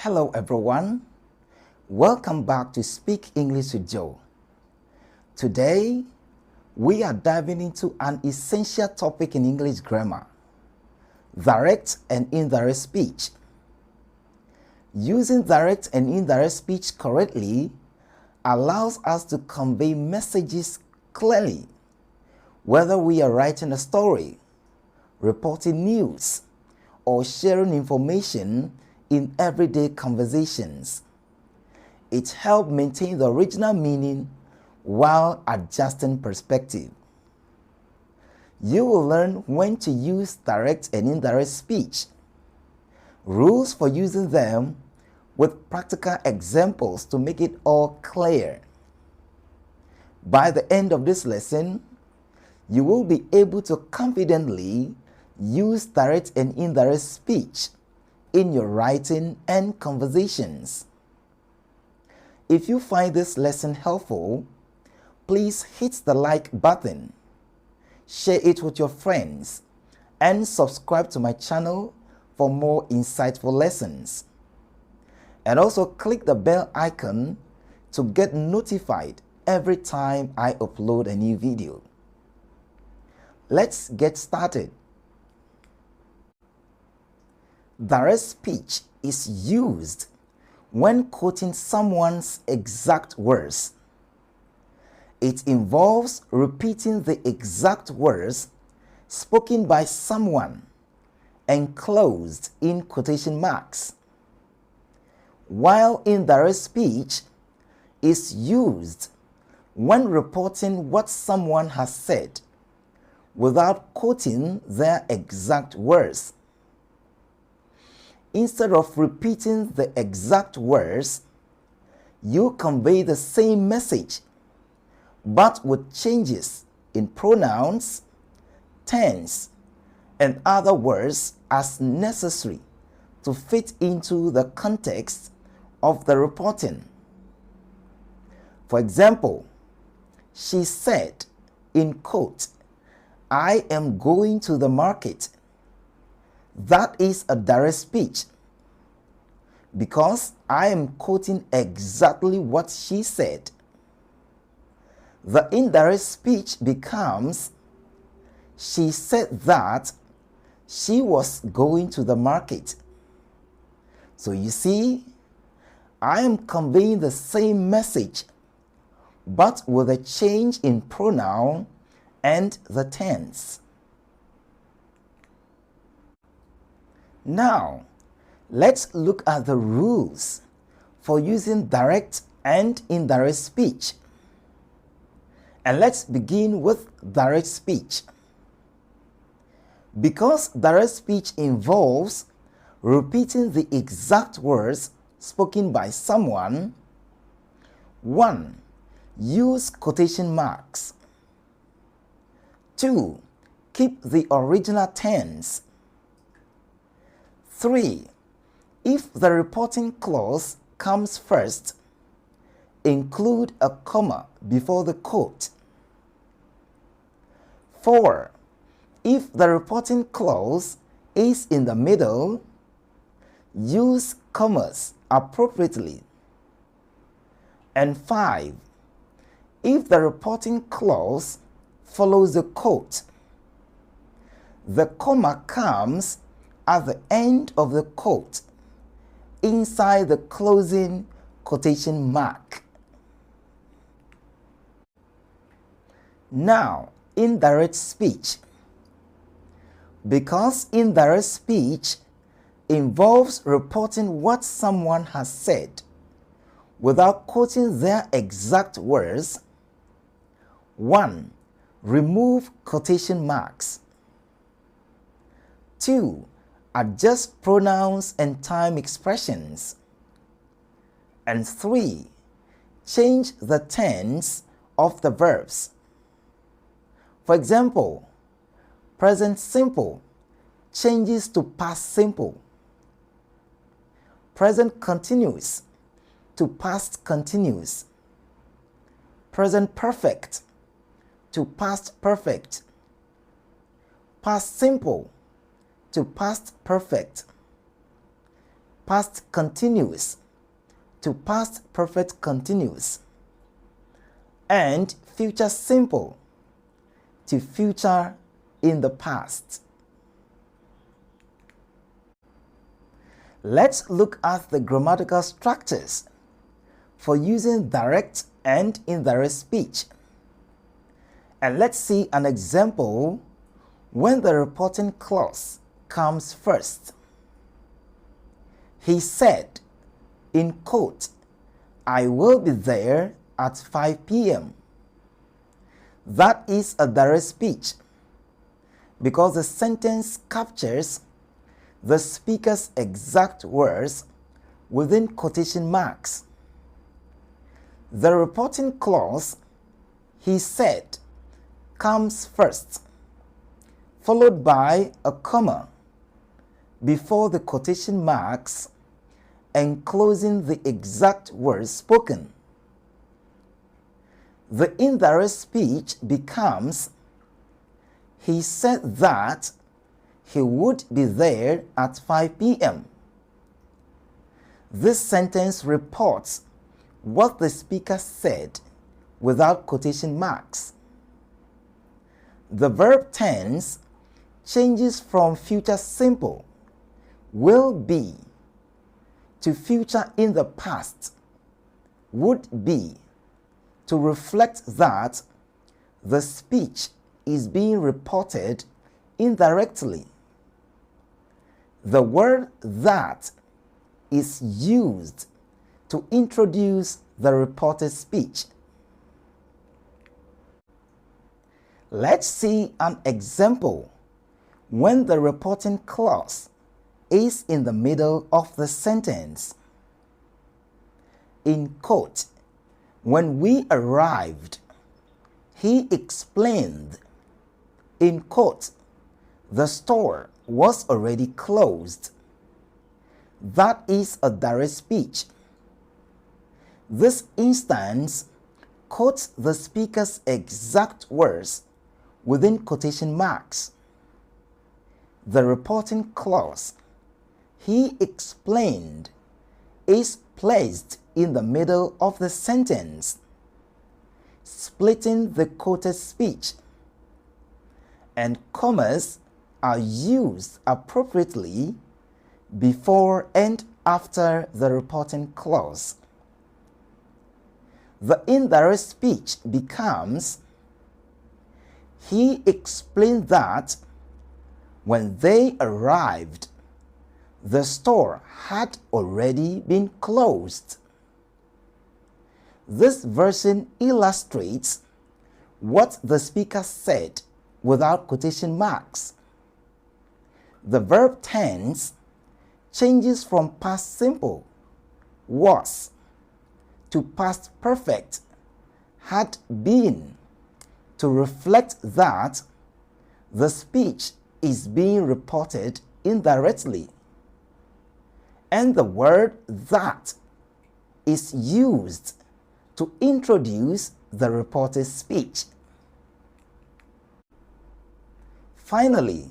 Hello everyone, welcome back to Speak English with Joe. Today, we are diving into an essential topic in English grammar, direct and indirect speech. Using direct and indirect speech correctly allows us to convey messages clearly, whether we are writing a story, reporting news, or sharing information in everyday conversations. It helps maintain the original meaning while adjusting perspective. You will learn when to use direct and indirect speech, rules for using them, with practical examples to make it all clear. By the end of this lesson, you will be able to confidently use direct and indirect speech in your writing and conversations. If you find this lesson helpful, please hit the like button, share it with your friends, and subscribe to my channel for more insightful lessons. And also click the bell icon to get notified every time I upload a new video. Let's get started. Direct speech is used when quoting someone's exact words. It involves repeating the exact words spoken by someone enclosed in quotation marks, while indirect speech is used when reporting what someone has said without quoting their exact words. Instead of repeating the exact words, you convey the same message, but with changes in pronouns, tense, and other words as necessary to fit into the context of the reporting. For example, she said, in quote, "I am going to the market." That is a direct speech because I am quoting exactly what she said. The indirect speech becomes, she said that she was going to the market. So you see, I am conveying the same message, but with a change in pronoun and the tense. Now, let's look at the rules for using direct and indirect speech. And let's begin with direct speech. Because direct speech involves repeating the exact words spoken by someone, 1. Use quotation marks. 2. Keep the original tense. 3. If the reporting clause comes first, include a comma before the quote. 4. If the reporting clause is in the middle, use commas appropriately. And 5. If the reporting clause follows the quote, the comma comes at the end of the quote, inside the closing quotation mark. Now, indirect speech. Because indirect speech involves reporting what someone has said without quoting their exact words, 1. Remove quotation marks. 2. Adjust pronouns and time expressions. And 3. Change the tense of the verbs. For example, present simple changes to past simple. Present continuous to past continuous. Present perfect to past perfect. Past simple to past perfect. past continuous to past perfect continuous, and future simple to future in the past. Let's look at the grammatical structures for using direct and indirect speech. And let's see an example when the reporting clause comes first. He said, in quote, "I will be there at 5 p.m. That is a direct speech because the sentence captures the speaker's exact words within quotation marks. The reporting clause, he said, comes first, followed by a comma before the quotation marks enclosing the exact words spoken. The indirect speech becomes, he said that he would be there at 5 p.m. This sentence reports what the speaker said without quotation marks. The verb tense changes from future simple, will be, to future in the past, would be, to reflect that the speech is being reported indirectly. The word that is used to introduce the reported speech. Let's see an example when the reporting clause is in the middle of the sentence. In quote, "When we arrived, he explained, in quote, the store was already closed." That is a direct speech. This instance quotes the speaker's exact words within quotation marks. The reporting clause, he explained, is placed in the middle of the sentence, splitting the quoted speech, and commas are used appropriately before and after the reporting clause. The indirect speech becomes, he explained that when they arrived, the store had already been closed. This version illustrates what the speaker said without quotation marks. The verb tense changes from past simple, was, to past perfect, had been, to reflect that the speech is being reported indirectly, and the word that is used to introduce the reported speech. Finally,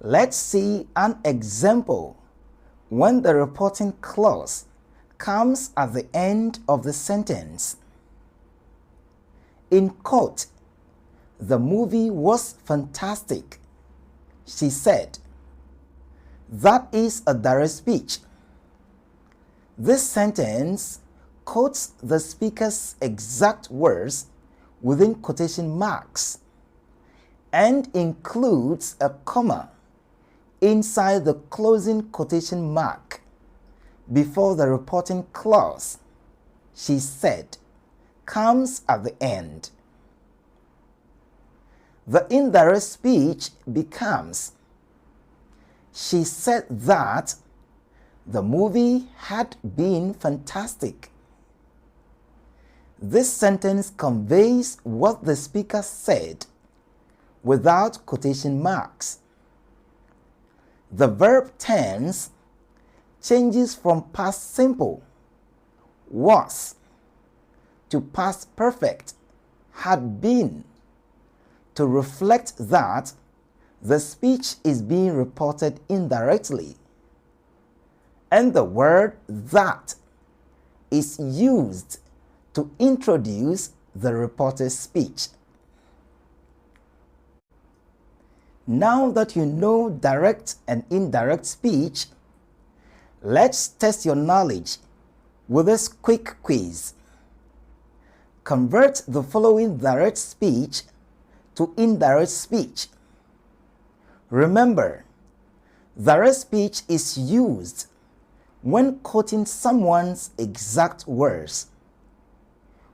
let's see an example when the reporting clause comes at the end of the sentence. In quote, "The movie was fantastic," she said. That is a direct speech. This sentence quotes the speaker's exact words within quotation marks and includes a comma inside the closing quotation mark before the reporting clause, she said, comes at the end. The indirect speech becomes, she said that the movie had been fantastic. This sentence conveys what the speaker said without quotation marks. The verb tense changes from past simple, was, to past perfect, had been, to reflect that the speech is being reported indirectly, and the word that is used to introduce the reporter's speech. Now that you know direct and indirect speech, let's test your knowledge with this quick quiz. Convert the following direct speech to indirect speech. Remember, direct speech is used when quoting someone's exact words,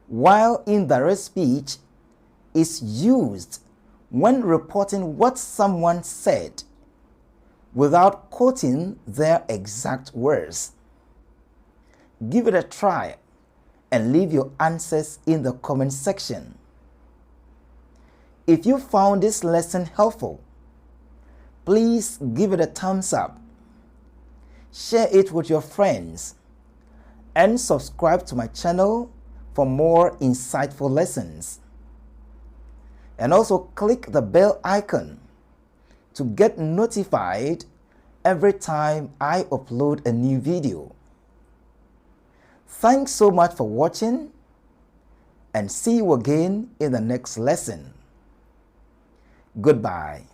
while indirect speech is used when reporting what someone said without quoting their exact words. Give it a try and leave your answers in the comment section. If you found this lesson helpful, please give it a thumbs up, share it with your friends, and subscribe to my channel for more insightful lessons. And also click the bell icon to get notified every time I upload a new video. Thanks so much for watching, and see you again in the next lesson. Goodbye.